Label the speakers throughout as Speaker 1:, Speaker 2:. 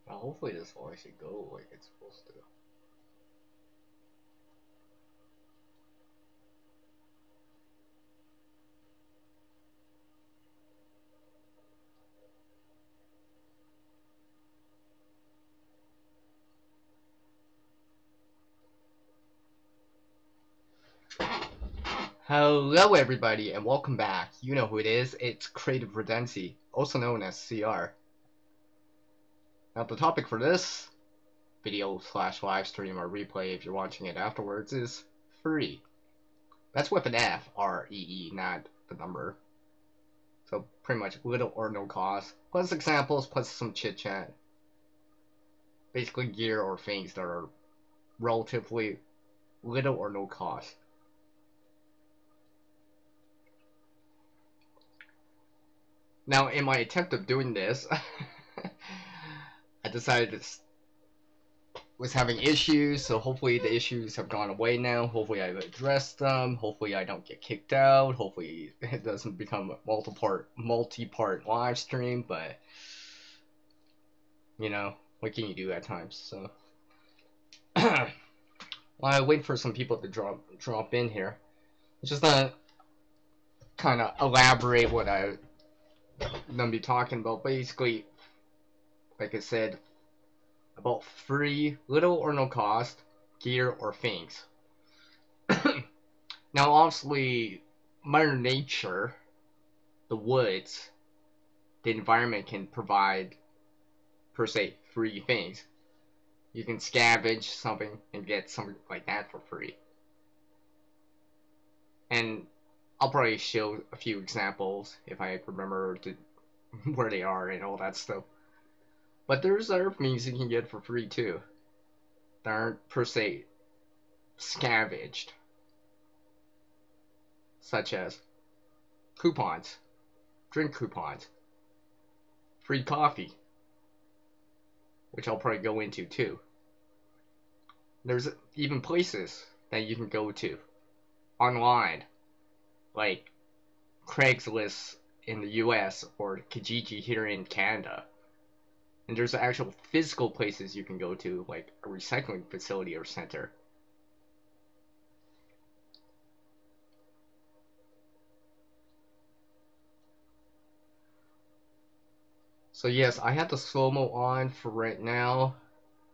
Speaker 1: Well, hopefully this will actually go like it's supposed to. Hello everybody and welcome back. You know who it is, it's Creative Redundancy, also known as CR. Now the topic for this video slash live stream or replay if you're watching it afterwards is free. That's with an F, R-E-E, not the number. So pretty much little or no cost, plus examples, plus some chit chat. Basically gear or things that are relatively little or no cost. Now in my attempt of doing this, I decided to was having issues, so hopefully the issues have gone away now. Hopefully I've addressed them. Hopefully I don't get kicked out. Hopefully it doesn't become a multi-part live stream, but you know, what can you do at times? So while I wait for some people to drop in here, just to kind of elaborate what I'm gonna be talking about. Basically, like I said, about free, little or no cost, gear or things. Now, obviously, Mother Nature, the woods, the environment can provide, per se, free things. You can scavenge something and get something like that for free. And I'll probably show a few examples if I remember where they are and all that stuff. But there's other things you can get for free too that aren't, per se, scavenged, such as coupons, drink coupons, free coffee, which I'll probably go into too. There's even places that you can go to online, like Craigslist in the US or Kijiji here in Canada. And there's actual physical places you can go to, like a recycling facility or center. So yes, I have the slow-mo on for right now,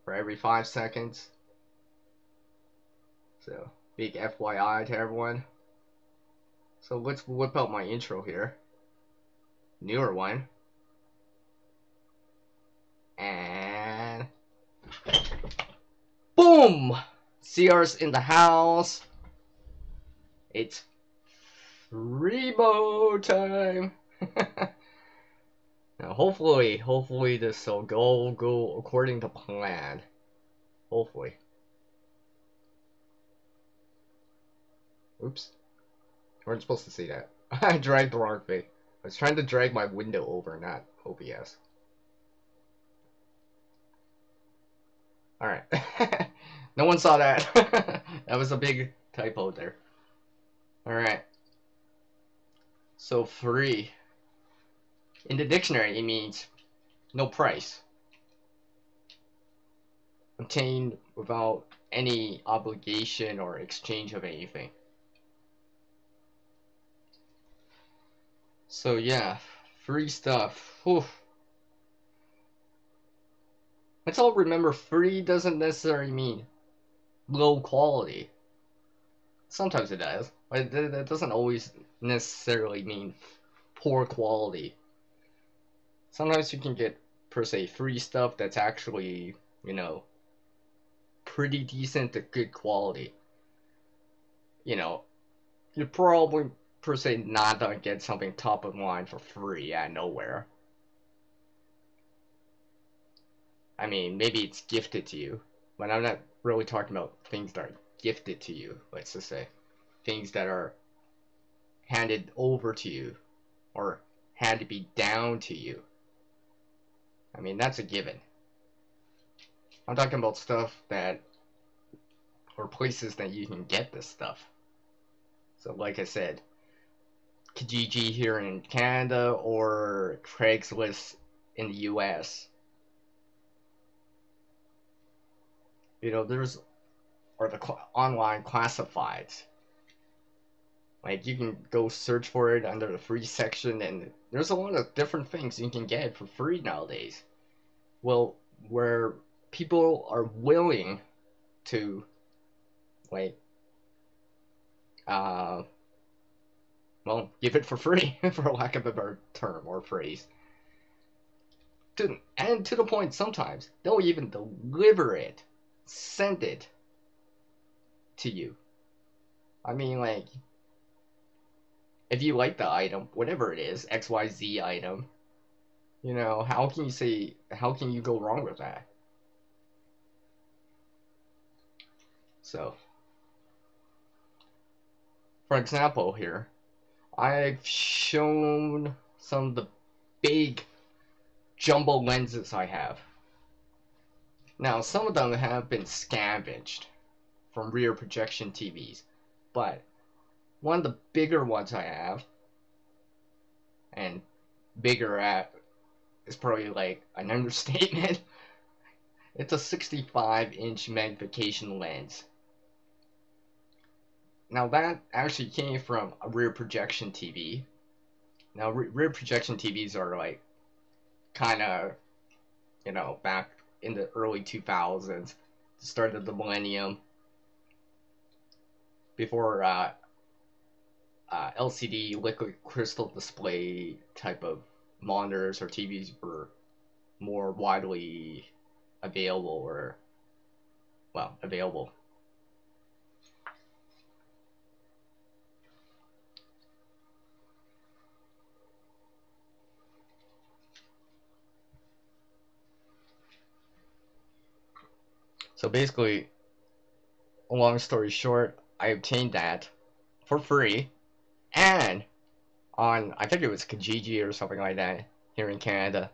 Speaker 1: for every 5 seconds. So, big FYI to everyone. So let's whip out my intro here. Newer one. And boom! CR's in the house. It's Rebo time. Now hopefully this will go according to plan. Hopefully. Oops. I weren't supposed to see that. I dragged the wrong thing. I was trying to drag my window over, not OBS. Alright. No one saw that. That was a big typo there. Alright. So free. In the dictionary, it means no price. Obtained without any obligation or exchange of anything. So yeah, free stuff. Whew. Let's all remember free doesn't necessarily mean low quality. Sometimes it does, but that doesn't always necessarily mean poor quality. Sometimes you can get, per se, free stuff that's actually, you know, pretty decent to good quality. You know, you're probably, per se, not gonna get something top of line for free out of nowhere. I mean, maybe it's gifted to you, but I'm not really talking about things that are gifted to you, let's just say. Things that are handed over to you, or had to be down to you. I mean, that's a given. I'm talking about stuff that, or places that you can get this stuff. So like I said, Kijiji here in Canada or Craigslist in the US. there's or the online classifieds. Like you can go search for it under the free section, and there's a lot of different things you can get for free nowadays. Well, where people are willing to like uh well give it for free for lack of a better term or phrase. And to the point sometimes they'll even deliver it, send it to you. I mean, like, if you like the item, whatever it is, XYZ item, how can you go wrong with that? So, for example, here, I've shown some of the big jumbo lenses I have. Now, some of them have been scavenged from rear projection TVs, but one of the bigger ones I have, and bigger at is probably like an understatement. It's a 65-inch magnification lens. Now that actually came from a rear projection TV. Now rear projection TVs are like kind of, back in the early 2000s, the start of the millennium, before LCD liquid crystal display type of monitors or TVs were more widely available available. So basically, long story short, I obtained that for free, and on, I think it was Kijiji or something like that here in Canada.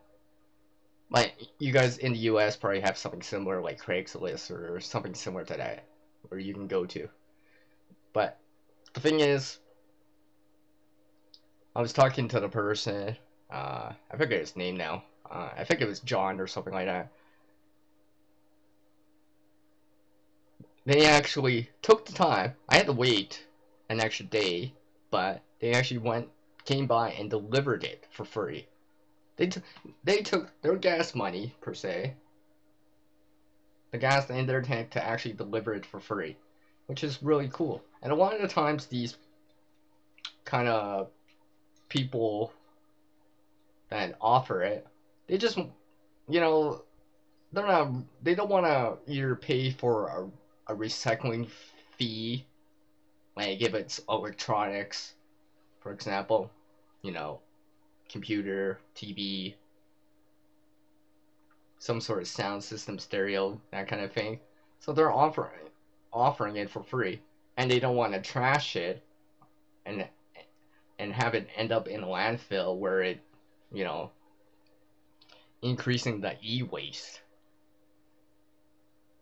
Speaker 1: Like, you guys in the US probably have something similar like Craigslist or something similar to that where you can go to. But the thing is, I was talking to the person, I forget his name now. I think it was John or something like that. They actually took the time. I had to wait an extra day, but they actually came by and delivered it for free. They they took their gas money per se, the gas in their tank, to actually deliver it for free, which is really cool. And a lot of the times these kind of people that offer it, they just, they don't want to either pay for a recycling fee, like if it's electronics, for example, you know, computer, TV, some sort of sound system, stereo, that kind of thing. So they're offering it for free, and they don't want to trash it and have it end up in a landfill where it, you know, increasing the e-waste.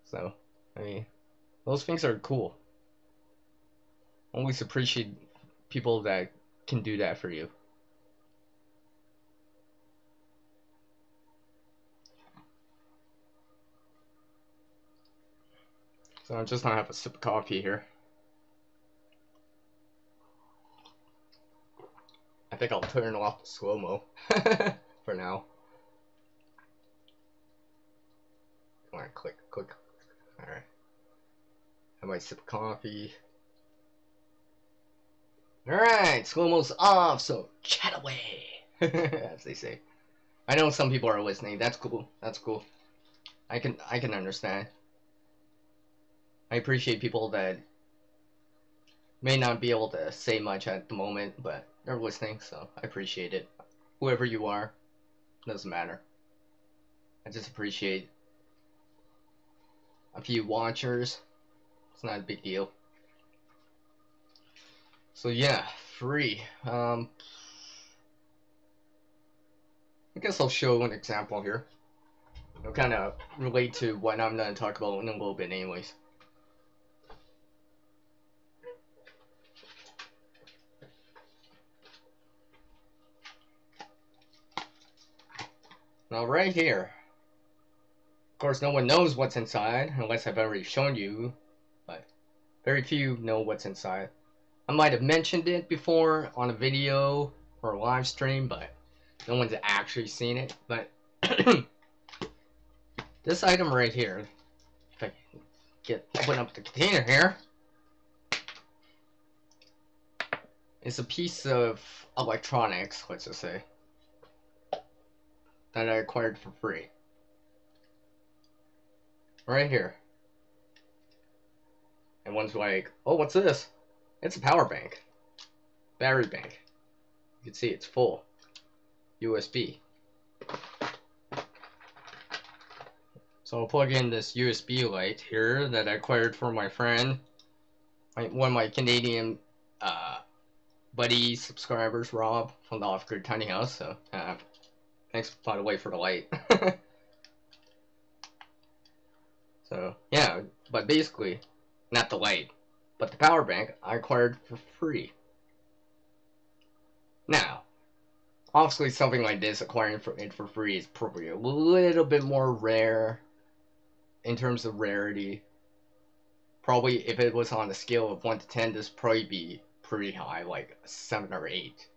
Speaker 1: So, I mean, those things are cool. Always appreciate people that can do that for you. So I'm just gonna have a sip of coffee here. I think I'll turn off the slow-mo for now. Alright, click. Alright. Have my sip of coffee. Alright, slow-mo's off, so chat away, as they say. I know some people are listening. That's cool. I can understand. I appreciate people that may not be able to say much at the moment, but they're listening, so I appreciate it. Whoever you are, doesn't matter. I just appreciate a few watchers. It's not a big deal. So yeah, free. I guess I'll show an example here. It'll kind of relate to what I'm going to talk about in a little bit anyways. Now right here, course, no one knows what's inside, unless I've already shown you, but very few know what's inside. I might have mentioned it before on a video or a live stream, but no one's actually seen it. But this item right here, if I can open up the container here, is a piece of electronics, let's just say, that I acquired for free. Right here. And one's like, oh, what's this? It's a power bank. Battery bank. You can see it's full. USB. So I'll plug in this USB light here that I acquired from my friend. One of my Canadian buddy subscribers, Rob, from the Off-Grid Tiny House. So thanks, by the way, for the light. So yeah, but basically, not the light, but the power bank I acquired for free. Now, obviously something like this, acquiring it for free, is probably a little bit more rare in terms of rarity. Probably if it was on a scale of 1 to 10, this would probably be pretty high, like a 7 or 8.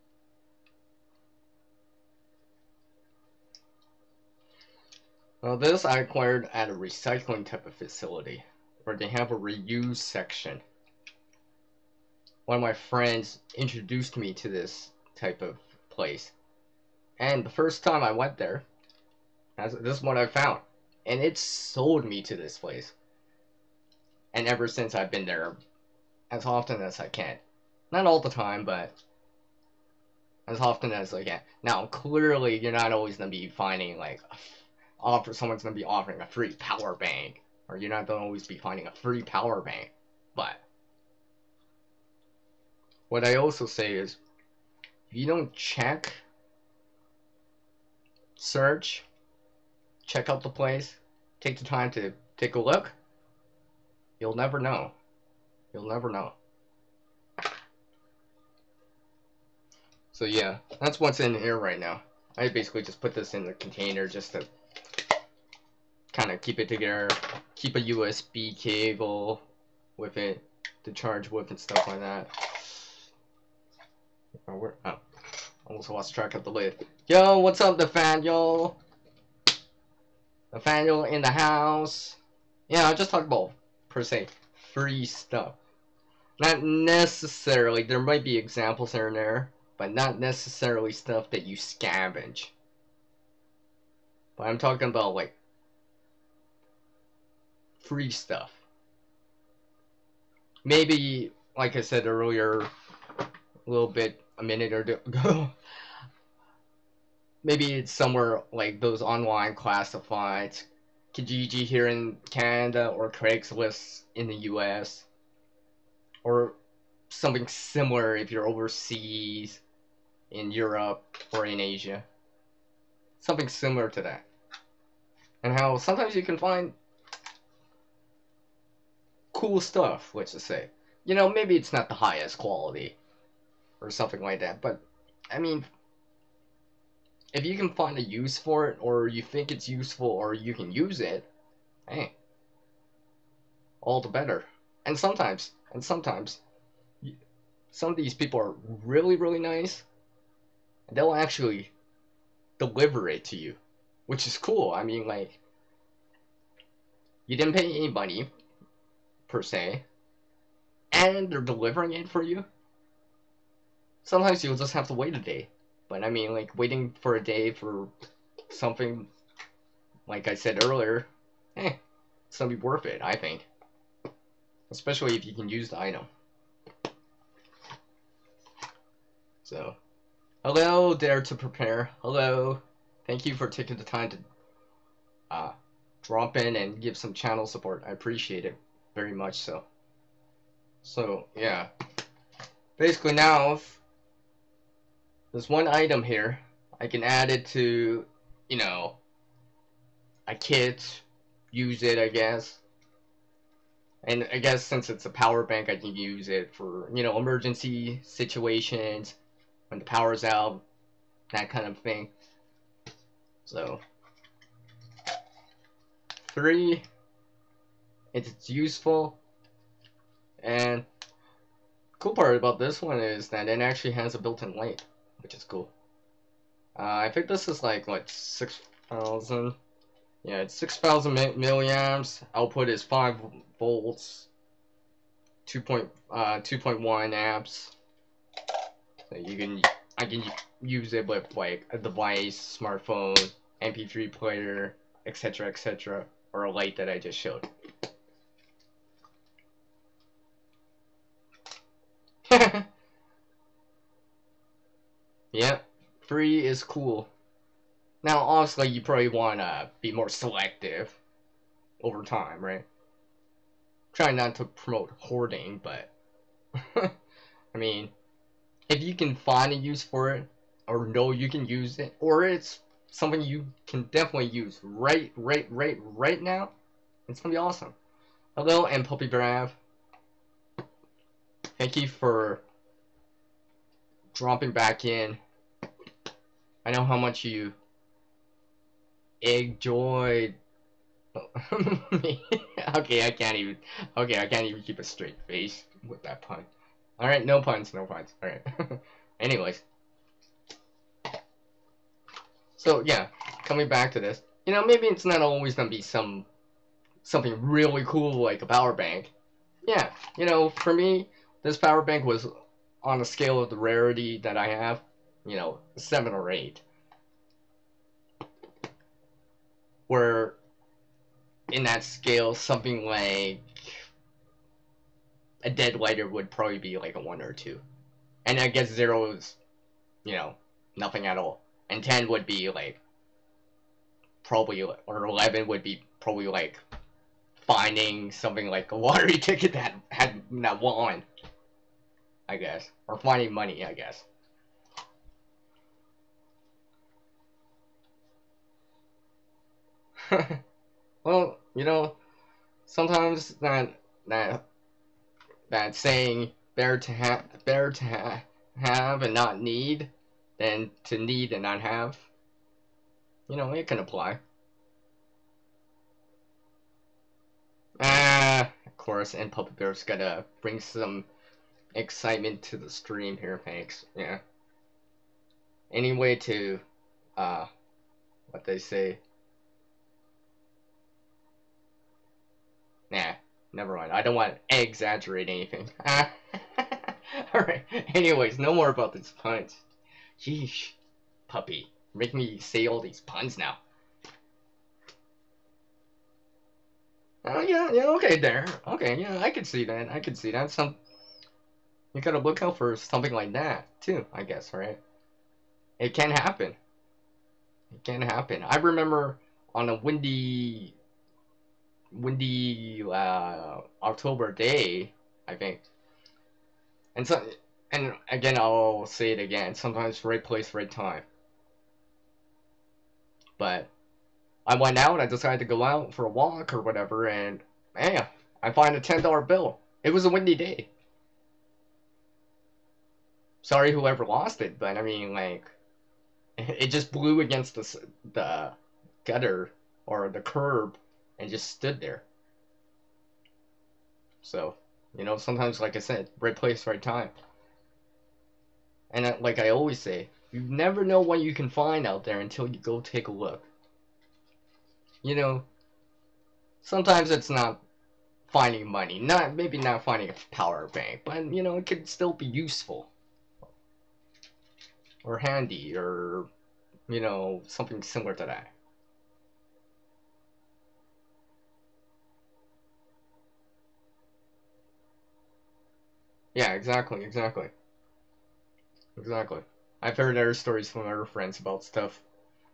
Speaker 1: Now this I acquired at a recycling type of facility, where they have a reuse section. One of my friends introduced me to this type of place. And the first time I went there, this is what I found. And it sold me to this place. And ever since I've been there as often as I can. Not all the time, but as often as I can. Now, clearly, you're not always going to be finding, like, someone's going to be offering a free power bank. Or you're not going to always be finding a free power bank. But what I also say is, if you don't check, search, check out the place, take the time to take a look, you'll never know. You'll never know. So yeah, that's what's in here right now. I basically just put this in the container just to kind of keep it together, keep a USB cable with it to charge with and stuff like that. Oh, almost lost track of the lid. Yo, what's up, Nathaniel? Nathaniel in the house. Yeah, I just talked about, per se, free stuff. Not necessarily, there might be examples here and there, but not necessarily stuff that you scavenge. But I'm talking about, like, free stuff. Maybe, like I said earlier, a little bit, a minute or two ago, maybe it's somewhere like those online classifieds, Kijiji here in Canada, or Craigslist in the US, or something similar if you're overseas, in Europe, or in Asia. Something similar to that. And how sometimes you can find cool stuff, let's just say. You know, maybe it's not the highest quality, or something like that, but, I mean, if you can find a use for it, or you think it's useful, or you can use it, hey, all the better. And sometimes, some of these people are really, really nice, and they'll actually deliver it to you, which is cool. I mean, like, you didn't pay any money, per se, and they're delivering it for you. Sometimes you'll just have to wait a day. But I mean, like, waiting for a day for something, like I said earlier, it's gonna be worth it, I think. Especially if you can use the item. So, hello, Dare to Prepare. Hello. Thank you for taking the time to drop in and give some channel support. I appreciate it very much so. So, yeah. Basically now, there's one item here. I can add it to, you know, a kit, use it, I guess. And I guess since it's a power bank, I can use it for, you know, emergency situations, when the power's out, that kind of thing. So, free, it's useful, and cool part about this one is that it actually has a built-in light, which is cool. I think this is like what 6,000. Yeah, it's 6,000 milliamps. Output is 5 volts, 2.1 amps. So I can use it with like a device, smartphone, MP3 player, etc., or a light that I just showed. Yeah, free is cool. Now, honestly, you probably want to be more selective over time, right? Try not to promote hoarding, but I mean, if you can find a use for it, or know you can use it, or it's something you can definitely use right now, it's gonna be awesome. Hello, and Puppy Brav. Thank you for dropping back in. I know how much you enjoyed me. Okay, I can't even. Okay, I can't even keep a straight face with that pun. All right, no puns, no puns. All right. Anyways, so yeah, coming back to this, maybe it's not always gonna be something really cool like a power bank. Yeah, for me, this power bank was on a scale of the rarity that I have, 7 or 8. Where in that scale, something like a dead lighter would probably be like a 1 or 2. And I guess 0 is, nothing at all. And 10 would be like probably, or 11 would be probably like finding something like a lottery ticket that won, I guess. Or finding money, I guess. Well, sometimes that saying better to have and not need than to need and not have, it can apply. Of course, and Puppet Bear's gotta bring some excitement to the stream here, thanks. Yeah. Any way to, what they say. Nah, never mind. I don't want to exaggerate anything. Alright, anyways, no more about these puns. Yeesh, puppy. Make me say all these puns now. Oh, yeah, okay, there. Okay, yeah, I could see that. I could see that. You gotta look out for something like that, too, I guess, right? It can happen. It can happen. I remember on a windy October day, I think. And again, I'll say it again. Sometimes right place, right time. But I went out. I decided to go out for a walk or whatever, and man, I find a $10 bill. It was a windy day. Sorry, whoever lost it, but I mean, like, it just blew against the gutter or the curb and just stood there. So, sometimes, like I said, right place, right time. And like I always say, you never know what you can find out there until you go take a look. Sometimes it's not finding money, maybe not finding a power bank, but it could still be useful or handy or something similar to that. Yeah, exactly. I've heard other stories from other friends about stuff,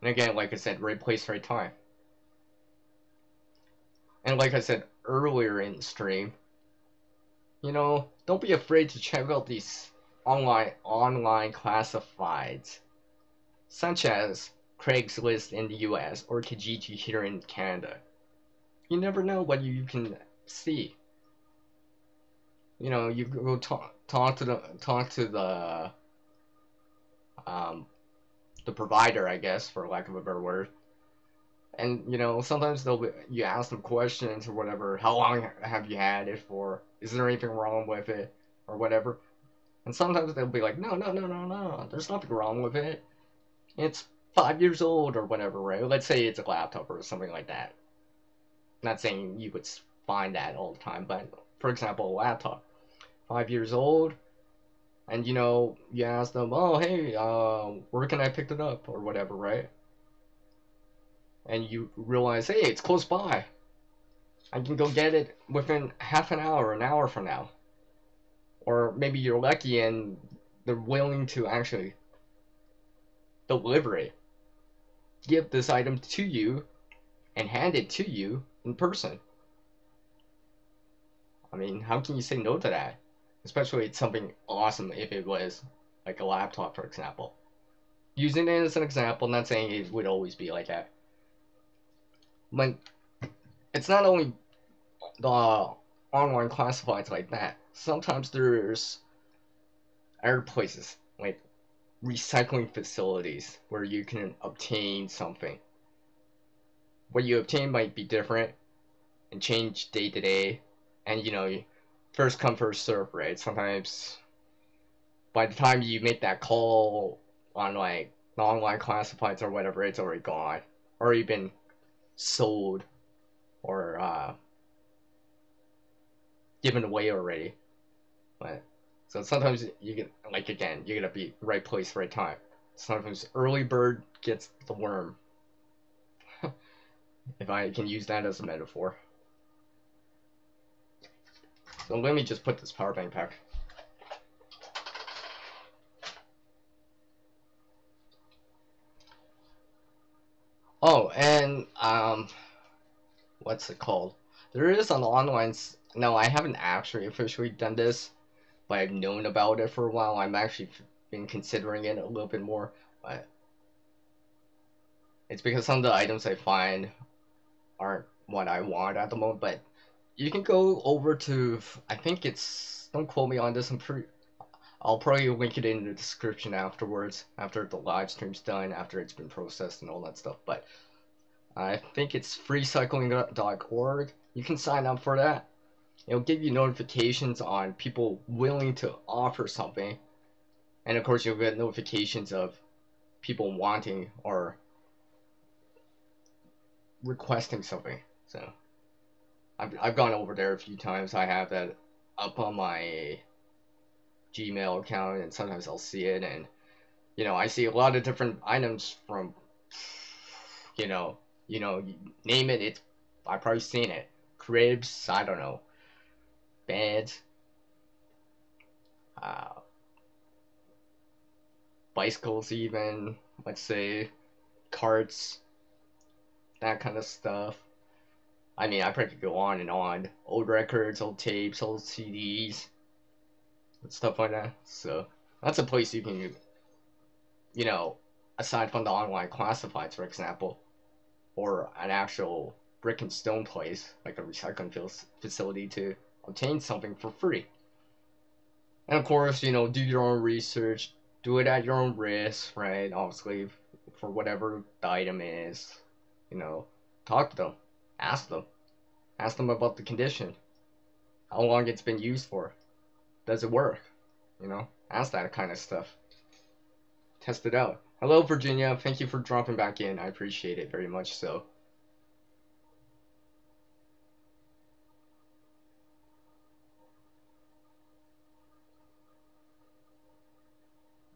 Speaker 1: and again, like I said, right place, right time. And like I said earlier in the stream, don't be afraid to check out these online classifieds, such as Craigslist in the US or Kijiji here in Canada. You never know what you can see. You go talk to the provider, I guess, for lack of a better word, And sometimes you ask them questions or whatever. How long have you had it for? Is there anything wrong with it or whatever? And sometimes they'll be like, no, no, no, no, no. There's nothing wrong with it. It's 5 years old or whatever, right? Let's say it's a laptop or something like that. Not saying you would find that all the time, but for example, a laptop, 5 years old, and you ask them, oh, hey, where can I pick it up or whatever, right? And you realize, hey, it's close by. I can go get it within half an hour from now. Or maybe you're lucky and they're willing to actually deliver it, give this item to you, and hand it to you in person. I mean, how can you say no to that? Especially it's something awesome if it was like a laptop, for example. Using it as an example, not saying it would always be like that. But it's not only the online classifieds like that. Sometimes there's other places like recycling facilities where you can obtain something. What you obtain might be different and change day to day, and first come first serve, right? Sometimes by the time you make that call on like the online classifieds or whatever, it's already gone, already been sold or given away already. But so sometimes you get like again, you gotta be right place, right time. Sometimes early bird gets the worm, if I can use that as a metaphor. So let me just put this power bank back. Oh, and what's it called? There is an online. No, I haven't actually officially done this, but I've known about it for a while. I'm actually been considering it a little bit more, but it's because some of the items I find aren't what I want at the moment. But you can go over to, I think it's, don't quote me on this, I'll probably link it in the description afterwards, after the live stream's done, after it's been processed and all that stuff. But I think it's freecycling.org. You can sign up for that. It'll give you notifications on people willing to offer something. And of course, you'll get notifications of people wanting or requesting something. So I've gone over there a few times. I have that up on my Gmail account, and sometimes I'll see it, and I see a lot of different items from name it. It's I've probably seen it. Cribs, I don't know, beds, uh, bicycles, even let's say carts, that kind of stuff. I mean, I probably could go on and on. Old records, old tapes, old CDs, and stuff like that. So that's a place you can, aside from the online classifieds, for example, or an actual brick and stone place, like a recycling facility, to obtain something for free. And of course, do your own research, do it at your own risk, right? Obviously, for whatever the item is, talk to them, ask them. Ask them about the condition, how long it's been used for, does it work? Ask that kind of stuff. Test it out. Hello, Virginia. Thank you for dropping back in. I appreciate it very much so.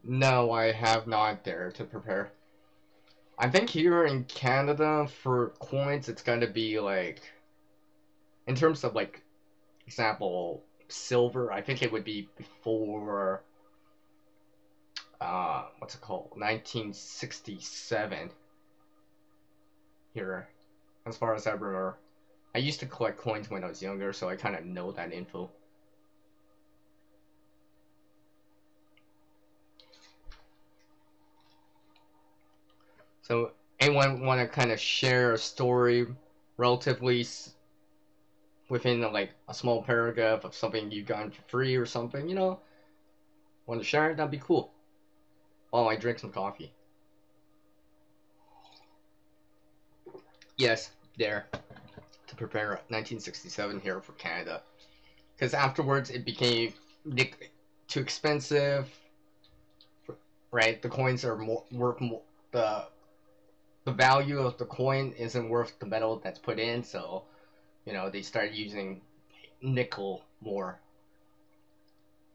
Speaker 1: No, I have not dared to prepare. I think here in Canada, for coins, it's gotta be like, in terms of like, example, silver, I think it would be before, what's it called, 1967 here, as far as I remember. I used to collect coins when I was younger, so I kind of know that info. So, anyone want to kind of share a story relatively within like a small paragraph of something you've gotten for free or something, want to share it? That'd be cool. Oh, I drink some coffee. Yes, there, to prepare 1967 here for Canada. Because afterwards it became too expensive, right? The coins are worth more. The value of the coin isn't worth the metal that's put in, so they started using nickel more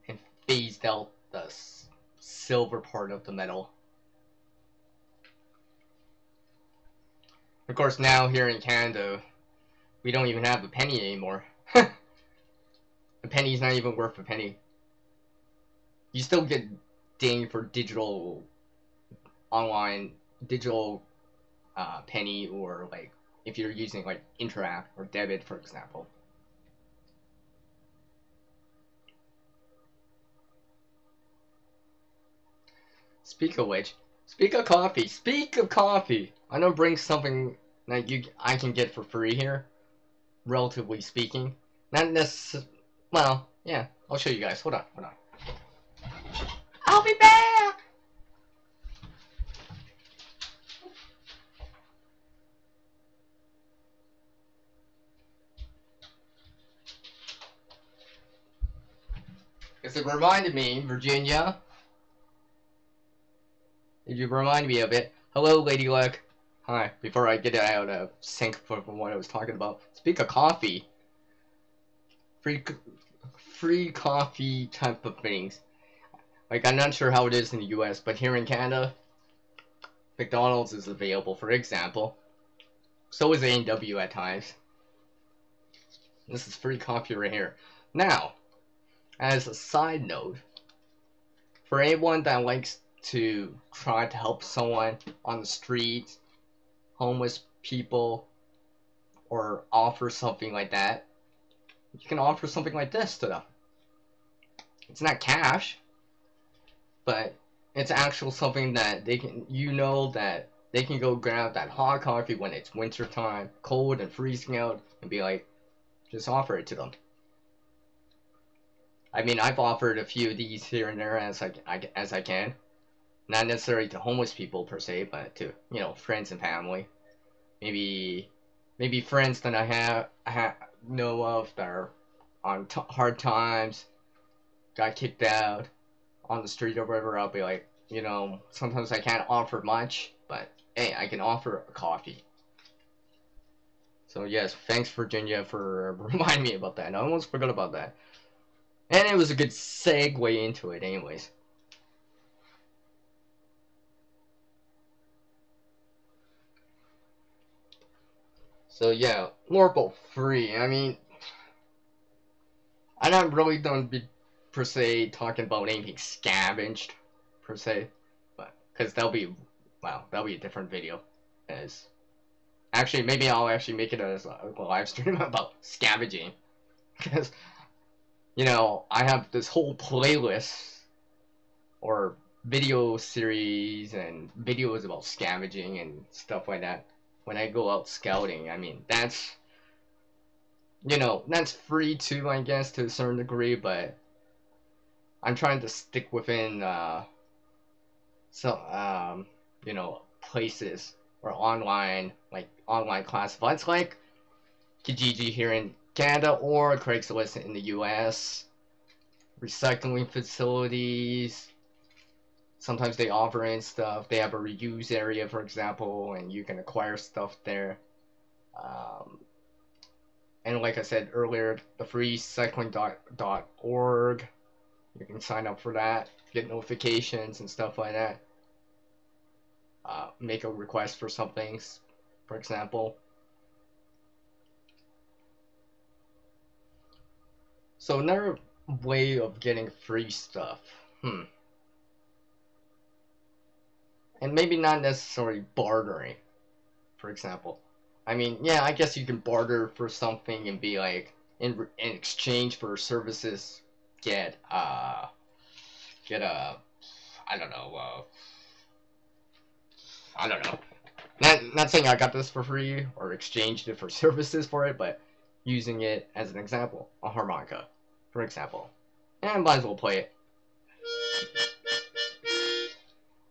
Speaker 1: and phased out the silver part of the metal. Of course, now here in Canada, we don't even have a penny anymore. A penny's not even worth a penny. You still get dinged for digital penny, or like if you're using like Interact or debit, for example. Speak of which, speak of coffee. I'm gonna bring something that I can get for free here, relatively speaking. Not necessarily. Well, yeah, I'll show you guys. Hold on. I'll be back. Because it reminded me, Virginia. Did you remind me of it? Hello, Lady Luck. Hi. Before I get out of sync from what I was talking about, speak of coffee. Free coffee type of things. Like, I'm not sure how it is in the US, but here in Canada, McDonald's is available, for example. So is A&W at times. This is free coffee right here. Now, as a side note, for anyone that likes to try to help someone on the street, homeless people, or offer something like that, you can offer something like this to them. It's not cash, but it's actual something that they can, that they can go grab that hot coffee when it's winter time, cold and freezing out, and be like, just offer it to them. I mean, I've offered a few of these here and there as I can. Not necessarily to homeless people per se, but to, friends and family. Maybe friends that I know of that are on hard times, got kicked out on the street or whatever. I'll be like, sometimes I can't offer much, but hey, I can offer a coffee. So yes, thanks Virginia for reminding me about that. I almost forgot about that. And it was a good segue into it anyways. So yeah, more about free. I mean, I'm not really gonna be per se talking about anything scavenged per se, but because that'll be a different video. As actually, maybe I'll actually make it as a live stream about scavenging, because I have this whole playlist or video series and videos about scavenging and stuff like that. When I go out scouting, I mean that's that's free too, I guess, to a certain degree, but I'm trying to stick within places or online classifieds like Kijiji here in Canada or Craigslist in the US, recycling facilities. Sometimes they offer in stuff. They have a reuse area, for example, and you can acquire stuff there. And like I said earlier, the freecycling.org, you can sign up for that, get notifications and stuff like that. Make a request for some things, for example. So another way of getting free stuff. And maybe not necessarily bartering, for example. I mean, yeah, I guess you can barter for something and be like, in exchange for services, get I don't know, Not saying I got this for free or exchanged it for services for it, but using it as an example, a harmonica, for example, and might as well play it,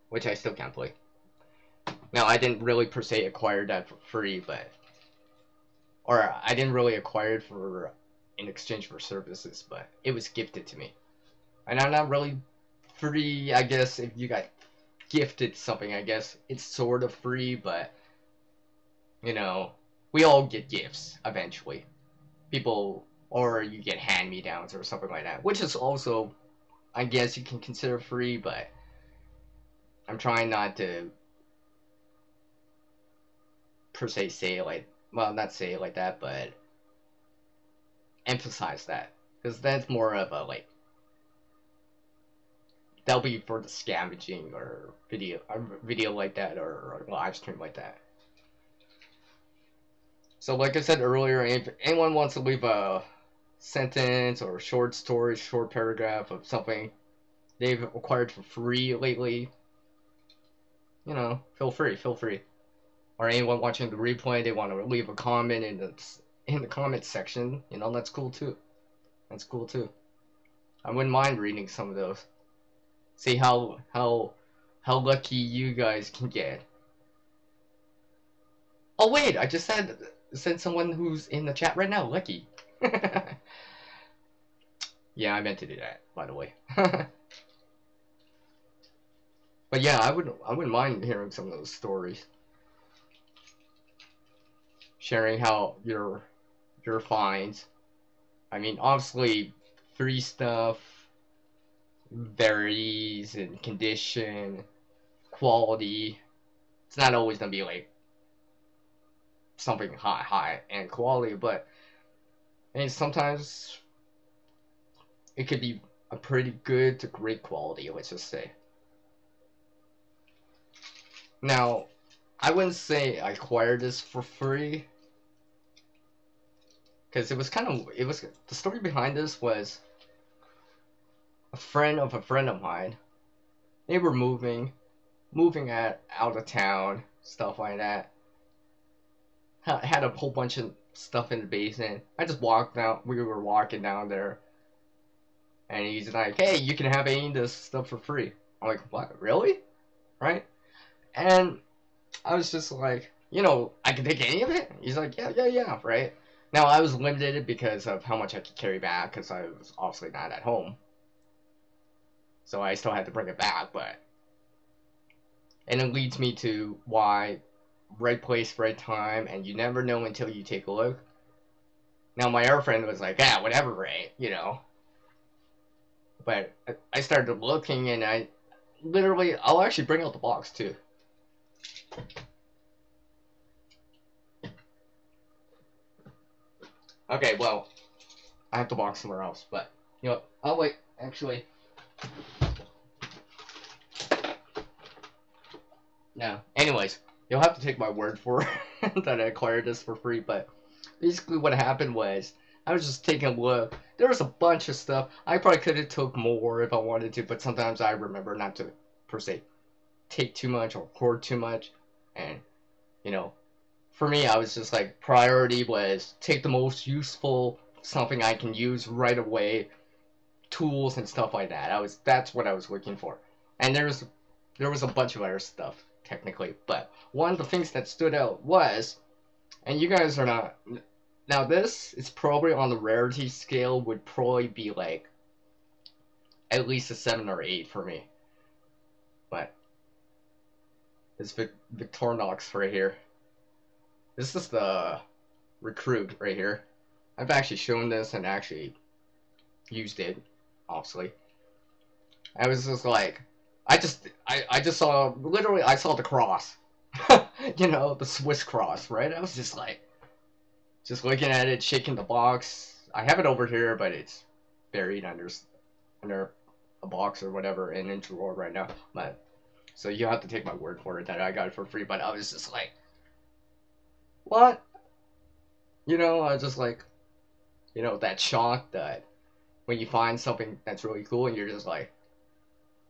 Speaker 1: which I still can't play. Now, I didn't really per se acquire that for free, but or I didn't really acquire it for in exchange for services, but it was gifted to me. And I'm not really free, I guess. If you got gifted something, I guess it's sort of free, but you know, we all get gifts eventually. People, or you get hand-me-downs or something like that, which is also, I guess you can consider free, but I'm trying not to per se say it like, well, not say it like that, but emphasize that, because that's more of a like, that'll be for the scavenging or video like that, or live stream like that. So like I said earlier, if anyone wants to leave a sentence or short story, short paragraph of something they've acquired for free lately, you know, feel free. Or anyone watching the replay, they want to leave a comment in the comment section, you know, that's cool too. That's cool too. I wouldn't mind reading some of those. See how lucky you guys can get. Oh wait, I just said someone who's in the chat right now, lucky. Yeah, I meant to do that, by the way. But yeah, I wouldn't mind hearing some of those stories. Sharing how your finds. I mean, obviously, free stuff varies in condition, quality. It's not always gonna be like something high and quality, but and sometimes it could be a pretty good to great quality, let's just say. Now, I wouldn't say I acquired this for free, because it was the story behind this was a friend of mine. They were moving out of town, stuff like that. Had a whole bunch of stuff in the basement. I just walked out. We were walking down there, and he's like, "Hey, you can have any of this stuff for free." I'm like, "What? Really?" Right? And I was just like, you know, I can take any of it? He's like, yeah, right? Now, I was limited because of how much I could carry back, because I was obviously not at home. So I still had to bring it back, but... And it leads me to why right place, right time, and you never know until you take a look. Now, my other friend was like, yeah, whatever, right? You know. But I started looking, and I literally... I'll actually bring out the box, too. Okay, well, I have to box somewhere else, but, you know, I'll wait, actually. No. Anyways, you'll have to take my word for it that I acquired this for free, but basically what happened was, I was just taking a look. There was a bunch of stuff. I probably could have took more if I wanted to, but sometimes I remember not to, per se, take too much or hoard too much, and, you know, for me, I was just like, priority was take the most useful, something I can use right away, tools and stuff like that. That's what I was looking for. And there was a bunch of other stuff technically, but one of the things that stood out was, and you guys are not, now this is probably on the rarity scale would probably be like at least a 7 or 8 for me. But this Victorinox right here. This is the Recruit right here. I've actually shown this and actually used it, obviously. I was just like, I just saw, literally, I saw the cross. You know, the Swiss cross, right? I was just like, just looking at it, shaking the box. I have it over here, but it's buried under a box or whatever in a drawer right now. But so you have to take my word for it that I got it for free. But I was just like, what? You know, I was just like, you know, that shock that when you find something that's really cool and you're just like,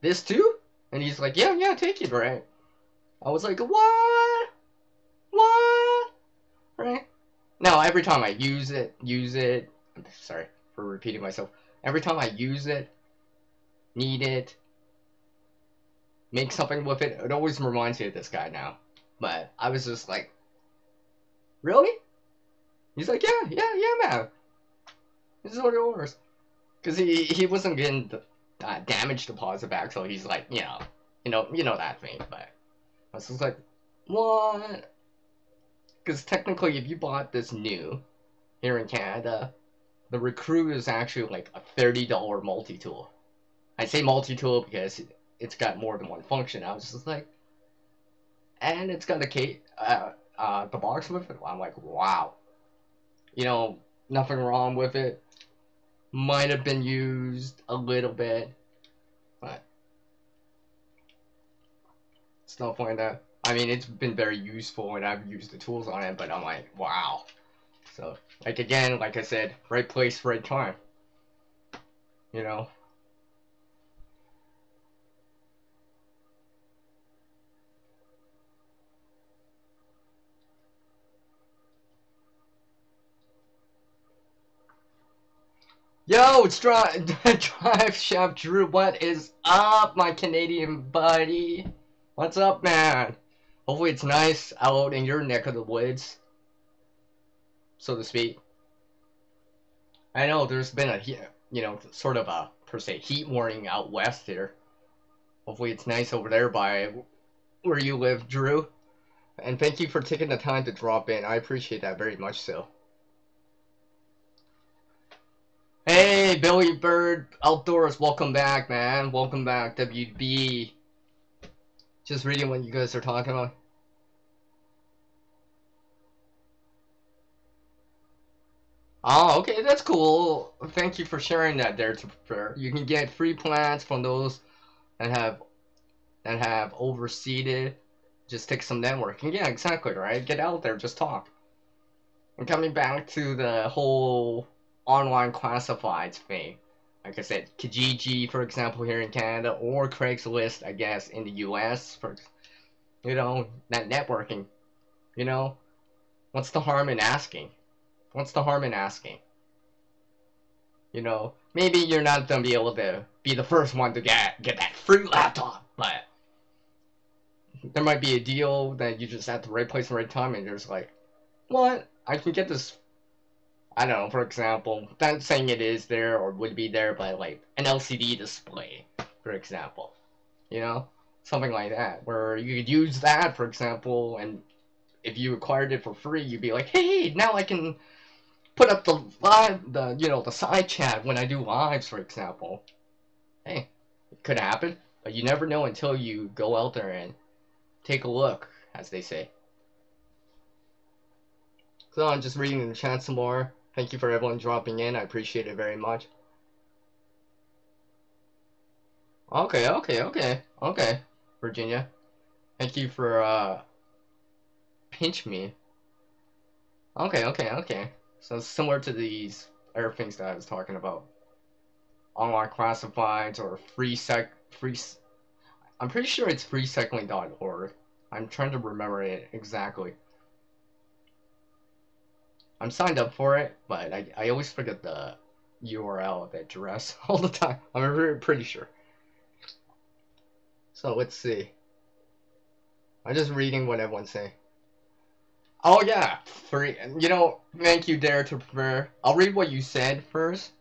Speaker 1: this too? And he's like, yeah, take it, right? I was like, what? What? Right? Now, every time I use it, sorry for repeating myself, every time I use it, need it, make something with it, it always reminds me of this guy now. But I was just like, really? He's like, yeah, man. This is what it was. Because he wasn't getting the damage deposit back, so he's like, you know that thing. But I was just like, what? Because technically, if you bought this new here in Canada, the Recruit is actually like a $30 multi-tool. I say multi-tool because it's got more than one function. I was just like, and it's got the box with it. I'm like, wow. You know, nothing wrong with it. Might have been used a little bit, but stuff like that. I mean, it's been very useful, and I've used the tools on it, but I'm like, wow. So, like, again, like I said, right place, right time. You know? Yo, it's Drive Chef Drew. What is up, my Canadian buddy? What's up, man? Hopefully it's nice out in your neck of the woods, so to speak. I know there's been sort of a, per se, heat warning out west here. Hopefully it's nice over there by where you live, Drew. And thank you for taking the time to drop in. I appreciate that very much so. Hey, Billy Bird Outdoors, welcome back, man. Welcome back, WB. Just reading what you guys are talking about. Oh, okay, that's cool. Thank you for sharing that there to prepare. You can get free plants from those that have overseeded. Just take some networking. Yeah, exactly, right? Get out there, just talk. And coming back to the whole online classifieds thing, like I said, Kijiji, for example, here in Canada, or Craigslist, I guess, in the US, for that networking, you know, what's the harm in asking? What's the harm in asking? Maybe you're not gonna be able to be the first one to get that free laptop, but there might be a deal that you just at the right place and right time, and you're just like, what? I can get this. I don't know, for example, not saying it is there or would be there, but like an LCD display, for example, you know, something like that, where you could use that, for example, and if you acquired it for free, you'd be like, hey, now I can put up the side chat when I do lives, for example. Hey, it could happen, but you never know until you go out there and take a look, as they say. So I'm just reading the chat some more. Thank you for everyone dropping in. I appreciate it very much. Okay, Virginia. Thank you for pinch me. Okay. So similar to these other things that I was talking about. Online classifieds or free. I'm pretty sure it's freecycling.org. I'm trying to remember it exactly. I'm signed up for it, but I always forget the URL, the address all the time. I'm pretty sure. So let's see. I'm just reading what everyone's saying. Oh yeah, free. Thank you, Dare to Prepare. I'll read what you said first.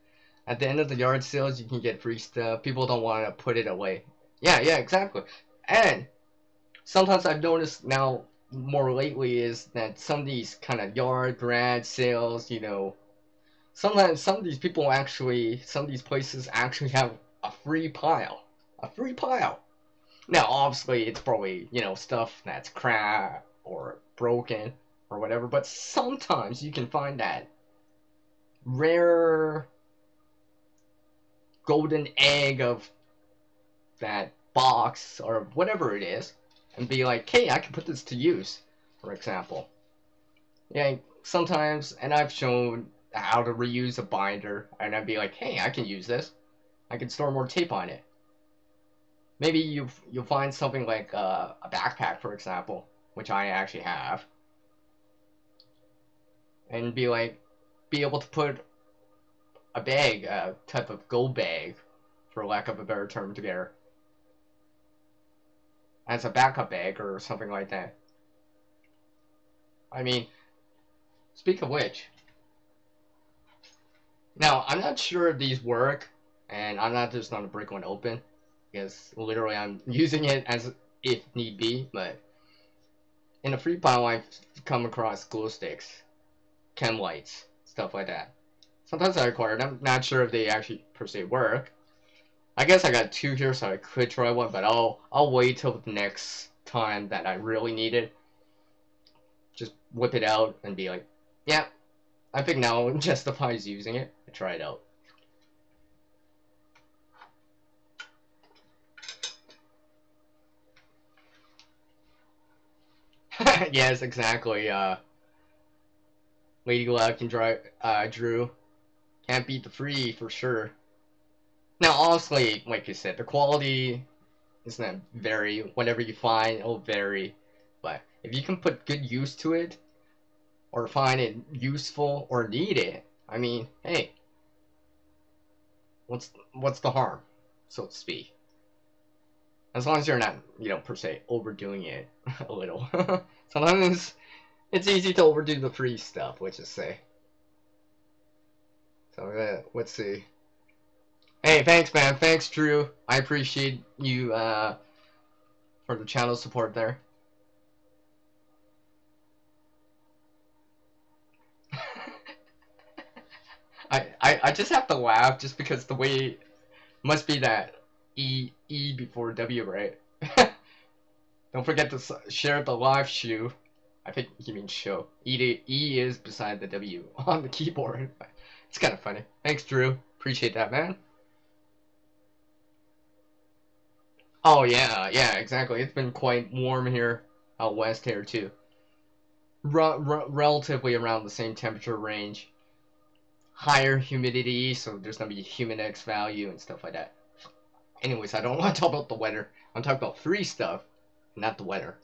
Speaker 1: At the end of the yard sales, you can get free stuff. People don't want to put it away. Yeah, exactly. And sometimes I've noticed now more lately is that some of these kind of yard garage sales, sometimes some of these some of these places actually have a free pile. A free pile. Now, obviously, it's probably, stuff that's crap or broken or whatever, but sometimes you can find that rare golden egg of that box or whatever it is and be like, hey, I can put this to use, for example. Yeah, sometimes, and I've shown how to reuse a binder, and I'd be like, hey, I can use this. I can store more tape on it. Maybe you'll find something like a backpack, for example, which I actually have, and be able to put a bag, a type of go bag, for lack of a better term, together as a backup bag or something like that. I mean, speak of which, Now, I'm not sure if these work, and I'm not just gonna break one open, because literally I'm using it as if need be, but in a free pile I've come across glow sticks, chem lights, stuff like that. Sometimes I require them, not sure if they actually per se work. I guess I got two here, so I could try one, but I'll wait till the next time that I really need it. Just whip it out and be like, yeah, I think now justifies using it. I try it out. Yes, exactly. Lady Luck and Drew can't beat the free for sure. Now, honestly, like you said, the quality is not vary. Whatever you find, it'll vary. But if you can put good use to it, or find it useful or need it, I mean, hey, what's the harm, so to speak? As long as you're not, per se overdoing it a little. Sometimes it's easy to overdo the free stuff, let's just say. So let's see. Hey, thanks, man. Thanks, Drew. I appreciate you for the channel support there. I just have to laugh just because the way must be that E before W, right? Don't forget to share the live shoe. I think he means show. E is beside the W on the keyboard. It's kind of funny. Thanks, Drew. Appreciate that, man. Oh yeah, yeah, exactly. It's been quite warm here out west here too. Relatively around the same temperature range. Higher humidity, so there's gonna be humidex value and stuff like that. Anyways, I don't want to talk about the weather. I'm talking about free stuff, not the weather.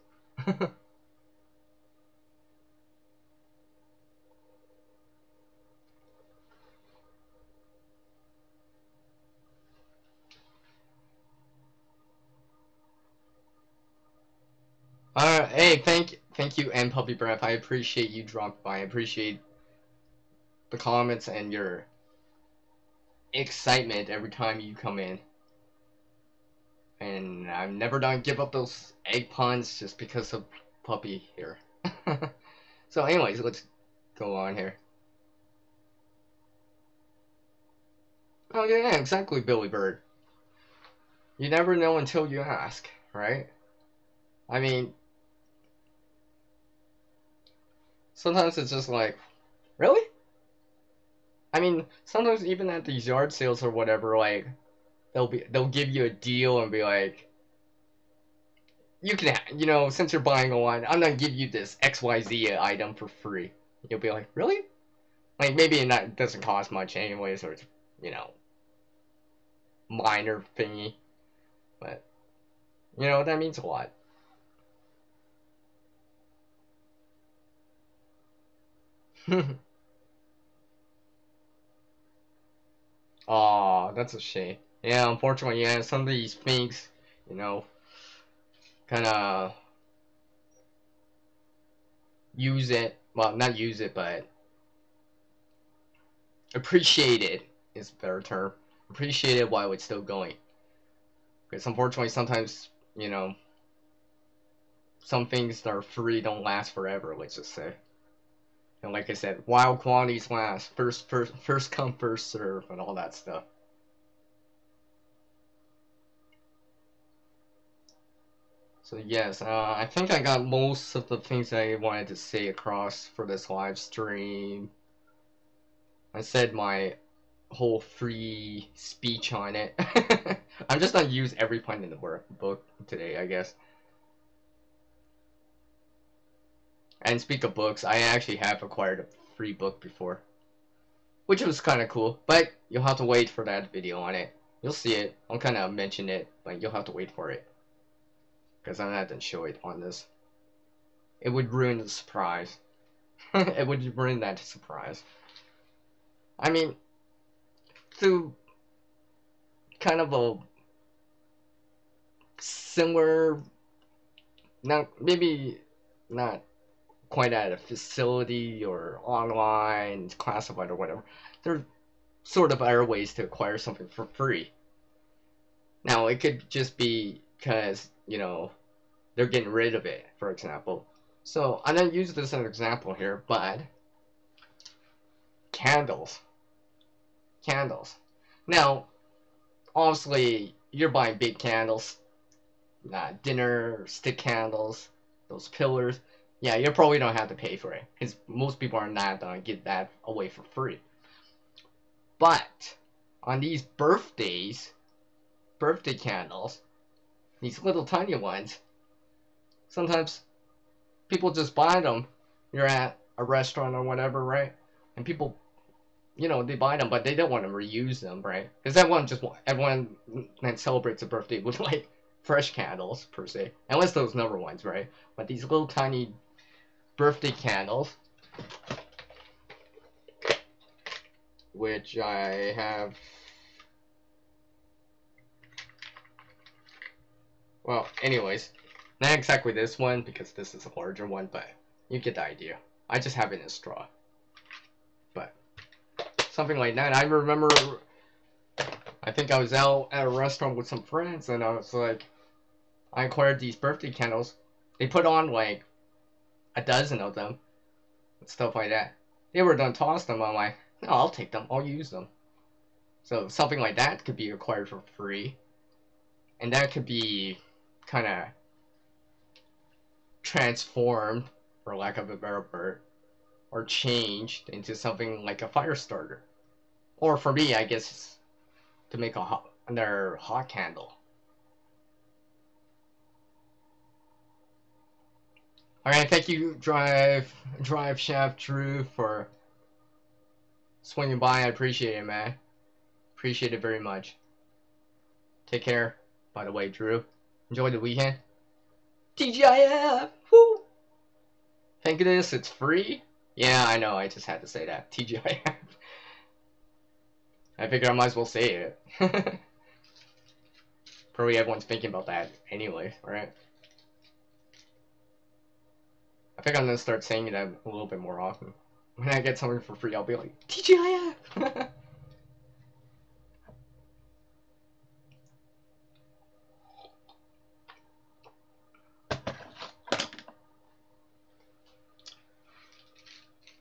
Speaker 1: Hey, thank you, and Puppy Breath. I appreciate you dropping by. I appreciate the comments and your excitement every time you come in. And I'm never gonna give up those egg puns just because of Puppy here. So, anyways, let's go on here. Oh yeah, exactly, Billy Bird. You never know until you ask, right? I mean, sometimes it's just like, really? I mean, sometimes even at these yard sales or whatever, like they'll give you a deal and be like, you can, since you're buying a line, I'm gonna give you this XYZ item for free. You'll be like, really? Like maybe it doesn't cost much anyways, or it's you know minor thingy, but that means a lot. Aw, that's a shame. Yeah, unfortunately, yeah, some of these things, you know, kind of use it. Well, not use it, but appreciate it is a better term. Appreciate it while it's still going. Because unfortunately, sometimes, some things that are free don't last forever, let's just say. And like I said, while quantities last, first come, first serve, and all that stuff. So yes, I think I got most of the things I wanted to say across for this live stream. I said my whole free speech on it. I'm just gonna use every point in the book today, I guess. And speak of books, I actually have acquired a free book before, which was kind of cool. But you'll have to wait for that video on it. You'll see it. I'll kind of mention it, but you'll have to wait for it because I'm not gonna show it on this. It would ruin the surprise. It would ruin that surprise. I mean, through kind of a similar, not maybe not quite at a facility or online classified or whatever. They're sort of other ways to acquire something for free. Now, it could just be because, you know, they're getting rid of it, for example. So, I don't use this as an example here, but candles. Candles. Now, obviously, you're buying big candles, dinner stick candles, those pillars. Yeah, you probably don't have to pay for it, because most people are not gonna get that away for free. But on these birthday candles, these little tiny ones, sometimes people just buy them. You're at a restaurant or whatever, right? And people, you know, they buy them, but they don't want to reuse them, right? Because everyone that celebrates a birthday would like fresh candles per se, unless those number ones, right? But these little tiny birthday candles, which I have, well, anyways, not exactly this one because this is a larger one, but you get the idea. I just have it in a straw, but something like that. I remember, I think I was out at a restaurant with some friends, and I was like, I acquired these birthday candles. They put on like a dozen of them and stuff like that. They were done tossed them. I'm like, no, I'll take them. I'll use them. So something like that could be acquired for free, and that could be kind of transformed, for lack of a better word, or changed into something like a fire starter. Or for me, I guess, to make another hot candle. Alright, thank you, Drive Chef Drew, for swinging by. I appreciate it, man. Appreciate it very much. Take care, by the way, Drew. Enjoy the weekend. TGIF! Woo! Thank goodness it's free? Yeah, I know, I just had to say that. TGIF. I figured I might as well say it. Probably everyone's thinking about that anyway, right? I think I'm gonna start saying that a little bit more often. When I get something for free, I'll be like, TGIF!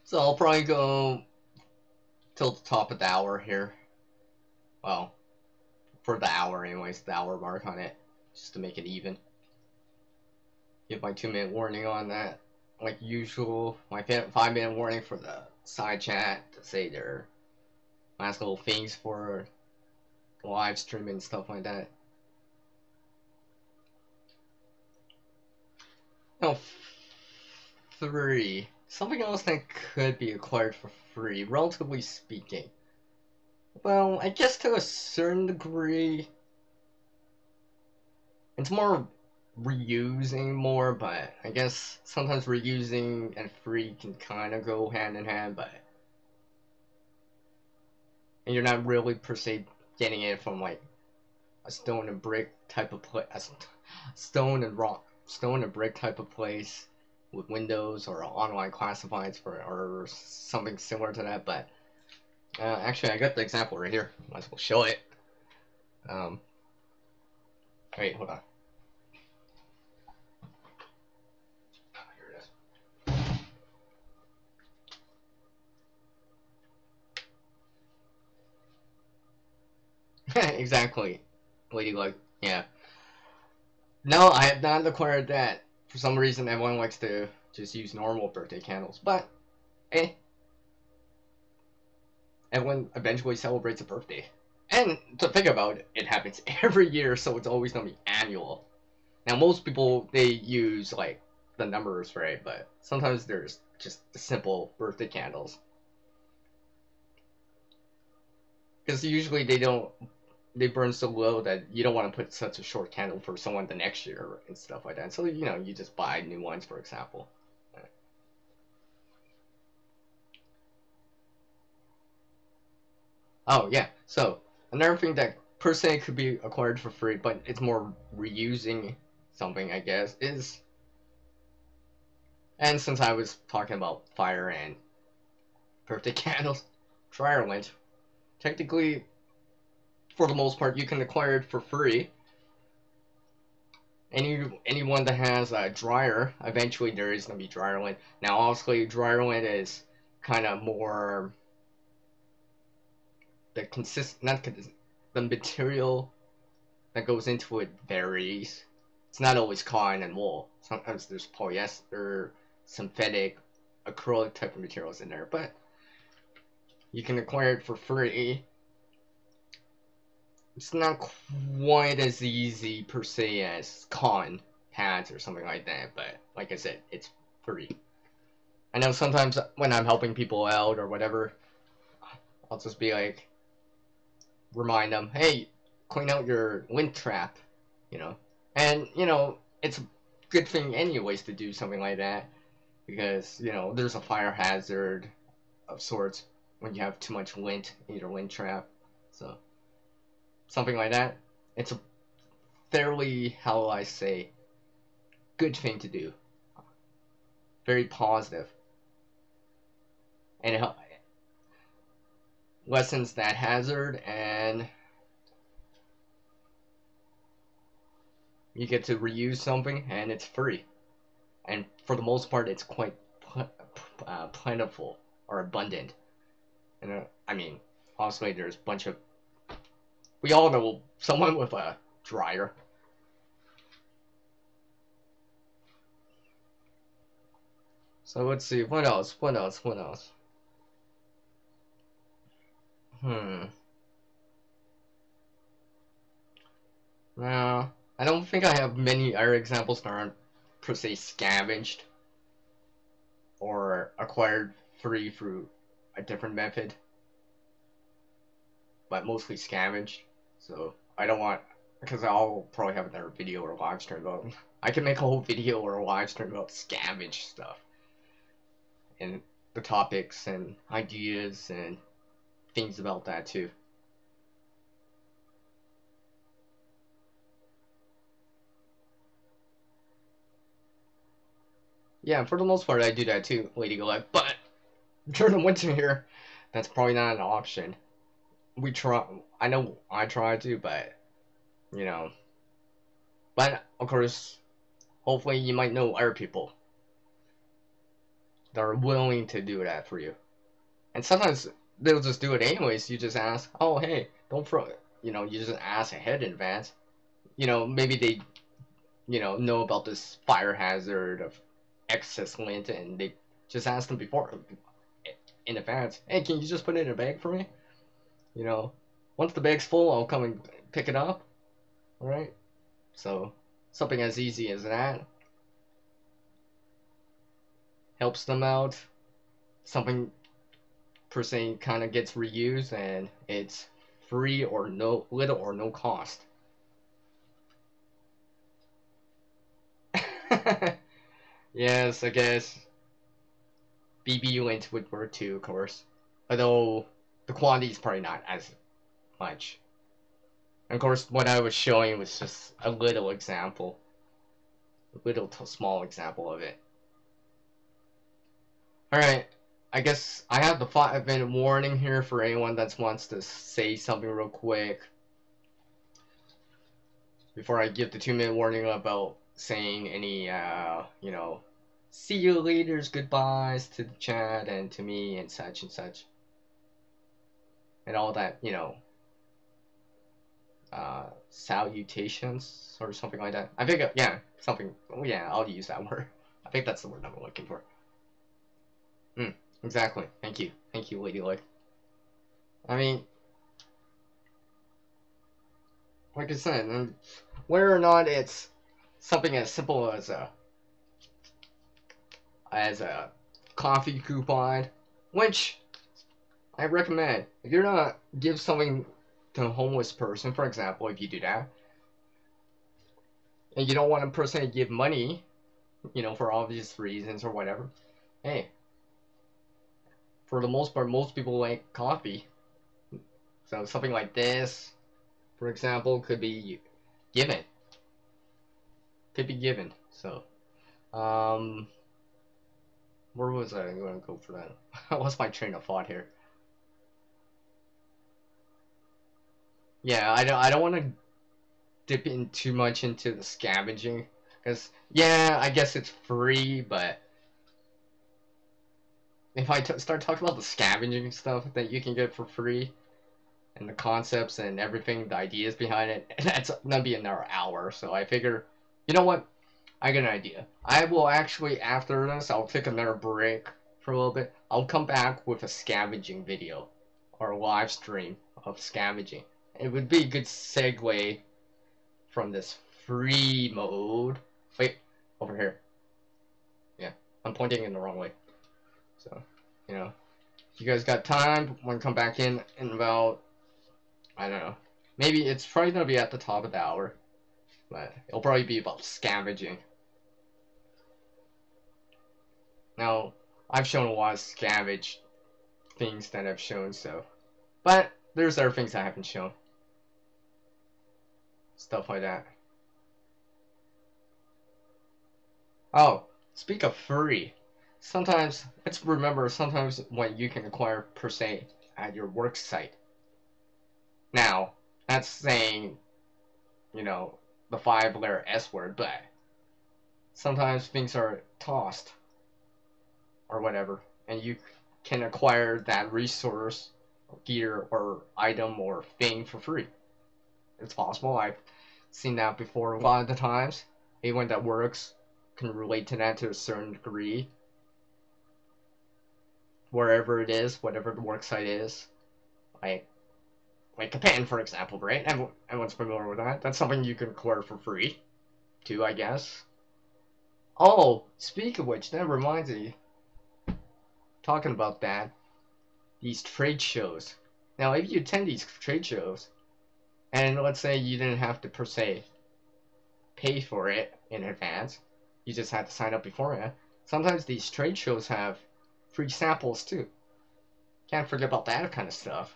Speaker 1: So I'll probably go till the top of the hour here. Well, for the hour anyways, the hour mark on it, just to make it even. Give my 2-minute warning on that, like usual. My 5-minute warning for the side chat to say their last little things for live streaming and stuff like that. No, 3. Something else that could be acquired for free, relatively speaking. Well, I guess to a certain degree, it's more reusing more, but I guess sometimes reusing and free can kind of go hand in hand, but and you're not really per se getting it from like a stone and brick type of place, stone and brick type of place with windows or online classifieds for or something similar to that. But actually, I got the example right here. Might as well show it. Wait, hold on. Exactly, Ladybug. Yeah. No, I have not acquired that. For some reason, everyone likes to just use normal birthday candles, but everyone eventually celebrates a birthday. And to think about it, it happens every year, so it's always gonna be annual. Now, most people they use like the numbers, right? But sometimes there's just the simple birthday candles, because usually they burn so low that you don't want to put such a short candle for someone the next year and stuff like that. So you just buy new ones, for example. Oh yeah. So another thing that per se could be acquired for free, but it's more reusing something, I guess, is. And since I was talking about fire and birthday candles, dryer lint. technically, for the most part, you can acquire it for free. Anyone that has a dryer, eventually there is gonna be dryer lint. Now, obviously, dryer lint is kind of more the material that goes into it varies. It's not always cotton and wool. Sometimes there's polyester, synthetic, acrylic type of materials in there, but you can acquire it for free. It's not quite as easy per se as cotton pads or something like that, but like I said, it's free. I know sometimes when I'm helping people out or whatever, I'll just be like, remind them, hey, clean out your lint trap, you know. And, you know, it's a good thing anyways to do something like that, because, you know, there's a fire hazard of sorts when you have too much lint in your lint trap. So, something like that. It's a fairly, how will I say, good thing to do. Very positive. And it lessens that hazard, and you get to reuse something, and it's free. And for the most part, it's quite plentiful or abundant. And I mean, honestly, there's a bunch of. We all know someone with a dryer. So let's see, what else? What else? What else? No, I don't think I have many other examples that aren't per se scavenged or acquired free through a different method, but mostly scavenged. So I don't want, because I'll probably have another video or live stream about. I can make a whole video or a live stream about scavenged stuff and the topics and ideas and things about that too. Yeah, for the most part, I do that too, Lady Goliath. But during the winter here, that's probably not an option. We try. I know I try to, but you know. But of course, hopefully, you might know other people that are willing to do that for you. And sometimes they'll just do it anyways. You just ask, "Oh, hey, don't throw." You know, you just ask ahead in advance. You know, maybe they, know about this fire hazard of excess lint, and they just ask them before in advance. Hey, can you just put it in a bag for me? You know, once the bag's full, I'll come and pick it up. All right. So something as easy as that helps them out. Something per se kind of gets reused, and it's free or little or no cost. Yes, I guess BB lint would work too, of course. Although the quantity is probably not as much. And of course, what I was showing was just a little example, a little small example of it. Alright, I guess I have the 5-minute warning here for anyone that wants to say something real quick. Before I give the 2-minute warning about saying any, see you laters, goodbyes to the chat and to me and such. And all that, salutations or something like that. I think, yeah, something, yeah, I'll use that word. I think that's the word I'm looking for. Exactly. Thank you, Lady Luck. I mean, like I said, whether or not it's something as simple as a coffee coupon, which I recommend. If you're not give something to a homeless person, for example, if you do that, and you don't want a person to give money, for obvious reasons or whatever, hey, for the most part, most people like coffee. So something like this, for example, could be given. So, where was I going to go for that? What's my train of thought here? yeah, I don't want to dip in too much into the scavenging, because yeah, I guess it's free, but if I start talking about the scavenging stuff that you can get for free, and the concepts and everything, the ideas behind it, that's gonna be another hour. So I figure, you know what? I got an idea. I will actually, after this, I'll take another break for a little bit. I'll come back with a scavenging video or a live stream of scavenging. It would be a good segue from this free mode. Wait, over here. Yeah, I'm pointing in the wrong way. So, you know, if you guys got time, want to come back in about, I don't know. Maybe it's probably gonna be at the top of the hour, but it'll probably be about scavenging. Now, I've shown a lot of scavenge things that I've shown, so, but there's other things I haven't shown. Stuff like that. Oh, speak of free. Sometimes, let's remember sometimes what you can acquire per se at your work site. Now, that's saying, you know, the 5-letter S word, but sometimes things are tossed or whatever, and you can acquire that resource, gear, or item or thing for free. It's possible. I've seen that before a lot of the times. Anyone that works can relate to that to a certain degree. Wherever it is, whatever the work site is. Like a pen, for example, right? Everyone's familiar with that. That's something you can acquire for free, too, I guess. Oh, speak of which, that reminds me. Talking about that, these trade shows. Now, if you attend these trade shows, and let's say you didn't have to per se pay for it in advance, you just had to sign up beforehand. Sometimes these trade shows have free samples too. Can't forget about that kind of stuff.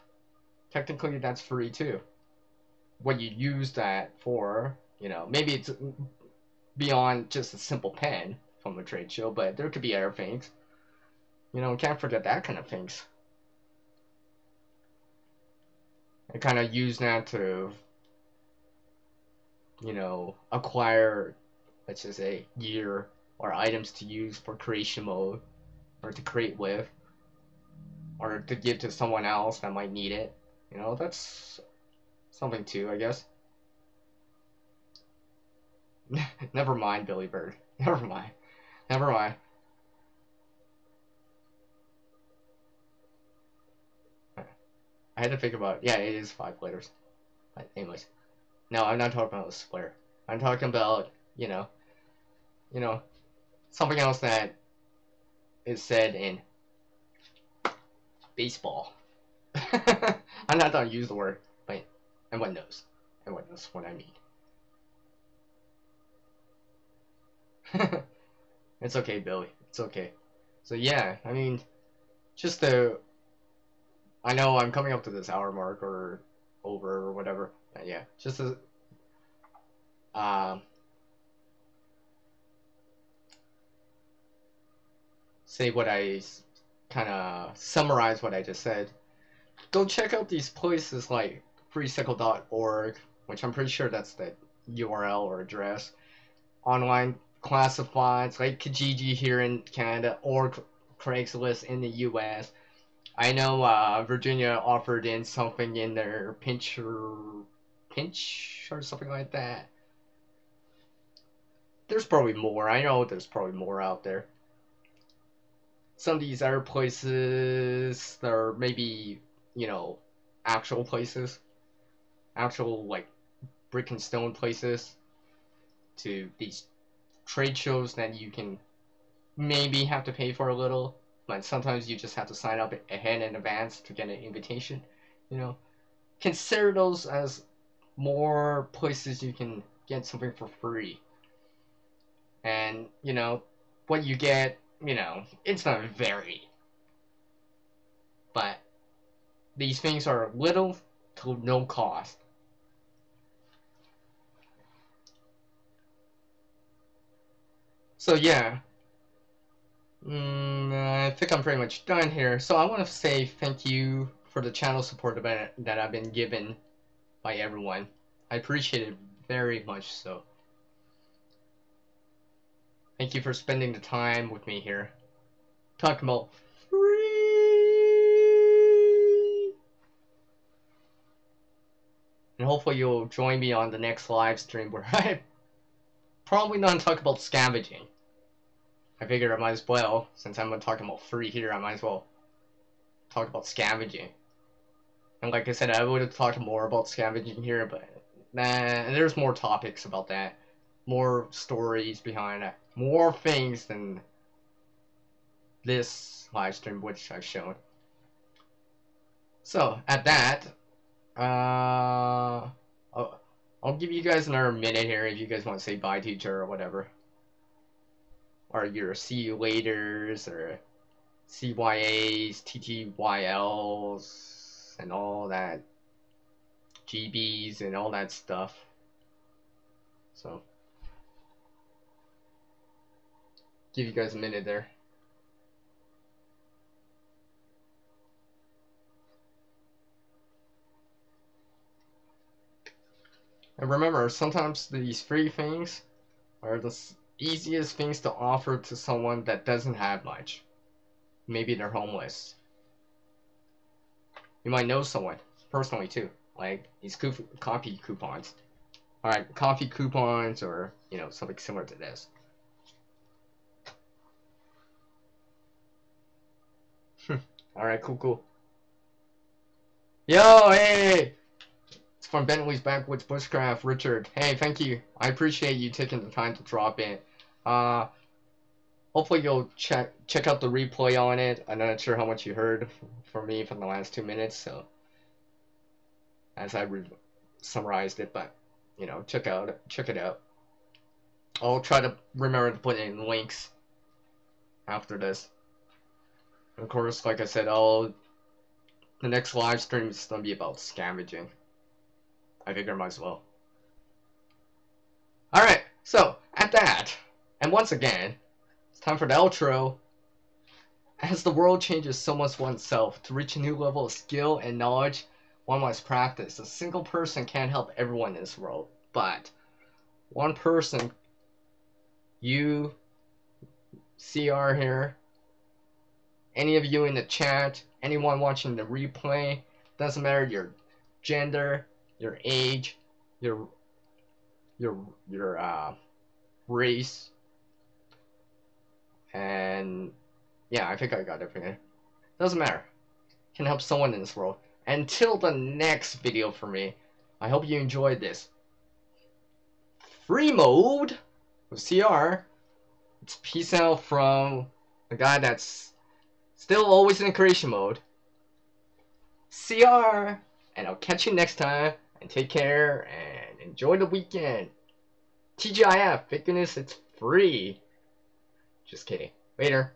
Speaker 1: Technically, that's free too. What you use that for, you know, maybe it's beyond just a simple pen from a trade show, but there could be other things. You know, can't forget that kind of things. And kind of use that to, you know, acquire, let's just say, gear or items to use for creation mode, or to create with, or to give to someone else that might need it. You know, that's something too, I guess. Never mind, Billy Bird. Never mind. Never mind. I had to think about, yeah, it is 5 letters. But anyways. No, I'm not talking about the square. I'm talking about, you know, something else that is said in baseball. I'm not gonna use the word, but everyone knows. Everyone knows what I mean. It's okay, Billy. It's okay. So yeah, I mean, just to, I know I'm coming up to this hour mark or over or whatever. But yeah, just to um, say what I kind of summarize what I just said. Go check out these places like freecycle.org, which I'm pretty sure that's the URL or address. Online classifieds like Kijiji here in Canada or Craigslist in the US. I know Virginia offered in something in their pinch or something like that. There's probably more. I know there's probably more out there. Some of these other places, they're maybe, actual places. Actual, like, brick and stone places to these trade shows that you can maybe have to pay for a little, but sometimes you just have to sign up ahead in advance to get an invitation. Consider those as more places you can get something for free. And, what you get, it's not very. But these things are little to no cost. So yeah, I think I'm pretty much done here. So I want to say thank you for the channel support that I've been given by everyone. I appreciate it very much so. Thank you for spending the time with me here. Talking about free. And hopefully you'll join me on the next live stream where I probably not talk about scavenging. I figure I might as well, since I'm talking about free here, I might as well talk about scavenging. And like I said, I would have talked more about scavenging here, but there's more topics about that. More stories behind it. More things than this live stream, which I've shown. So, at that, I'll give you guys another minute here if you guys want to say bye to each other or whatever. Or your see you laters, or CYAs, TTYLs, and all that. GBs and all that stuff. So, give you guys a minute there. And remember, sometimes these free things are the easiest things to offer to someone that doesn't have much. Maybe they're homeless. You might know someone personally too, like these coffee coupons. Alright, coffee coupons, or you know, something similar to this. Alright, cool. Yo, hey! It's from Bentley's Backwoods Bushcraft, Richard. Hey, thank you. I appreciate you taking the time to drop in. Hopefully you'll check out the replay on it. I'm not sure how much you heard from me from the last 2 minutes, so as I summarized it, but you know, check it out. I'll try to remember to put in links after this. And of course, like I said, the next live stream is gonna be about scavenging. I figure I might as well. Alright, so at that, and once again, it's time for the outro. As the world changes so much oneself, to reach a new level of skill and knowledge, one must practice. A single person can't help everyone in this world, but one person, you, CR here, any of you in the chat, anyone watching the replay, doesn't matter your gender, your age, your race, and yeah, I think I got everything. Doesn't matter. Can help someone in this world. Until the next video for me, I hope you enjoyed this. Free mode with CR. It's peace out from the guy that's still always in creation mode. CR, and I'll catch you next time. And take care and enjoy the weekend. TGIF, thank goodness it's free. Just kidding. Later.